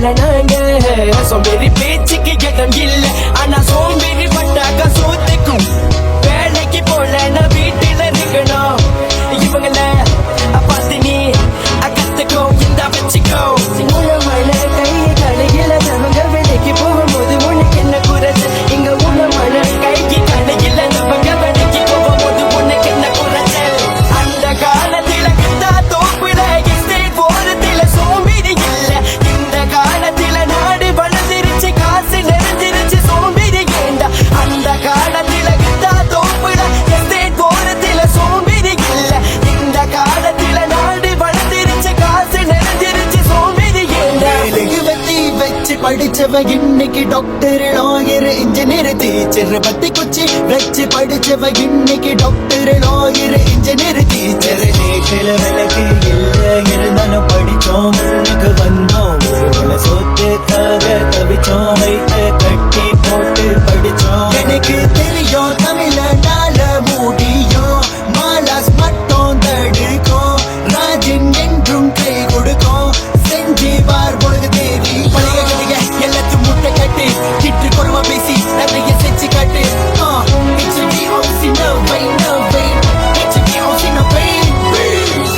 இல்ல நாங்க சோம்பேறி பேச்சுக்கு இடம் இல்ல ஆனா சோம்பேறி பட்டாக்க சோத்துக்கும் வேலைக்கு போல நான் வீட்டுல இருக்கணும் இவங்கள பார்த்து நீ கத்துக்கோ இந்த வச்சுக்கோ உணமான கையை கலையில அவங்க வேலைக்கு போகும்போது உனக்கு என்ன குறைச்சல் இங்க உணமான கைக்கு கலையில அவங்க வேலைக்கு போகும்போது உனக்கு என்ன குறைச்சல் அந்த காலத்துல கிட்டா தோப்புல எஸ்டேட் போறதுல சோம்பேறி இல்ல இந்த காலத்துல நாடு வளர்ந்துருச்சு காசு நிறைஞ்சிருச்சு சோம்பேறி ஏண்டா அந்த காலத்துல கிட்டா தோப்புல எஸ்டேட் போறதுல சோம்பேறி இல்ல இந்த காலத்துல நாடு வளர்ந்துருச்சு காசு நிறைஞ்சிருச்சு சோம்பேறி ஏண்டா வச்சு படிச்சவ இன்னைக்கு டாக்டர் லாயர் இன்ஜினியர் டீச்சர் பத்தி குச்சி வச்சு படிச்சவ இன்னைக்கு டாக்டர் லாயர் இன்ஜினியர் டீச்சர் தேக்கல விளக்கு இல்ல இருந்தாலும் படிச்சோம் முன்னுக்கு வந்தோம் ஒரு சொத்துக்காக தவிச்சோம் வைத்த கட்டி போட்டு படிச்சோம் எனக்கு தெரியும் தமிழனால முடியும் மாலாஸ் மட்டும் தடுக்கும் ராஜன் என்றும் கை கொடுக்கும் செஞ்சு வார் உனக்கு தேவி பழைய கதைய எல்லாத்தையும் முட்டை கட்டு கிட்டு குறவா பேசி நிறைய செஞ்சு காட்டு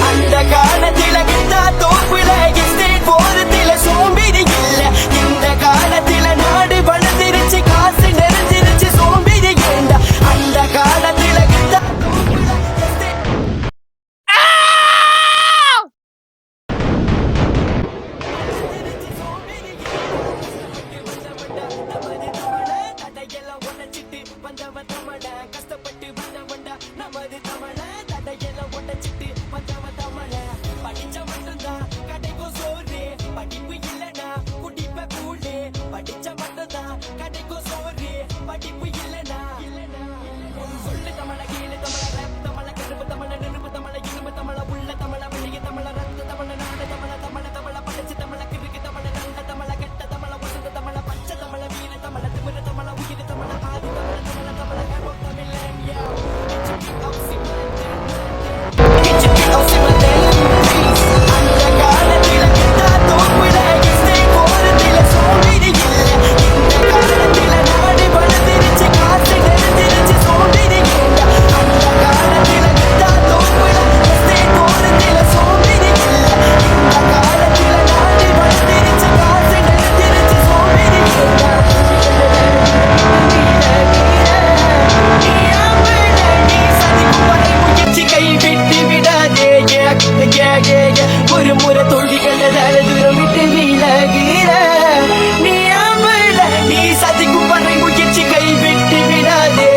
அந்த காலத்துல கிட்டா தோப்புல எஸ்டேட் போறதுல சோம்பேறி இல்ல இந்த காலத்துல நாடு வளர்ந்துருச்சு காசு நிறைஞ்சிருச்சு சோம்பேறி ஏண்டா அந்த காலத்துல கிட்டா தடையெல்லாம் உடைச்சிட்டு வந்தவன் தமிழ கஷ்டப்பட்டு வந்தவன்டா நமது தமிழ தடையெல்லாம் உடைச்சிட்டு வந்தவன் தமிழ படிச்ச மட்டும்தான் கடைக்கும் சோறு படிப்பு இல்லனா குடிப்ப கூடு படிச்ச மட்டும்தான் கடைக்கும் சோறு படிப்பு இல்லனா சொல்லு தமிழ கீழே தமிழ ரேப் தமிழ கருப்பு தமிழ நெருப்பு தமிழ இரும்பு தமிழ உள்ள தமிழ வெளிய தமிழ ரத்த தமிழ நாடு தமிழ தமிழ தமிழ படிச்சு தமிழ கிறுக்கு தமிழ நல்ல தமிழ கெட்ட தமிழ வசந்த தமிழ பச்சை தமிழ வீர தமிழ திமிர தமிழ உயிர் தமிழ ஆதி தமிழ தமிழ தமிழ கர்ம தமிழ் அந்த காலத்தில கிட்டா தோப்புல எஸ்டேட் போறதுல சோம்பேறி இல்ல இந்த காலத்தில நாடு வளர்ந்துருச்சு காசு நிறைஞ்சிருச்சு சோம்பேறி ஏண்டா அந்த காலத்தில கிட்டா தோப்புல எஸ்டேட் போறதுல சோம்பேறி இல்ல இந்த காலத்தில நாடு வளர்ந்துருச்சு காசு நிறைஞ்சிருச்சு சோம்பேறி ஏண்டா கை விட்டு விடாதே ஒரு முறை தோல்விகள் தூரம் விட்டு விலகிற நீ அம்பள நீ சதிக்கும் பறை முயற்சி கை விட்டு விடாதே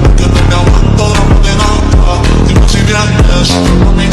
Porque no me aguanto, dame de nada. Dime si vienes, mami.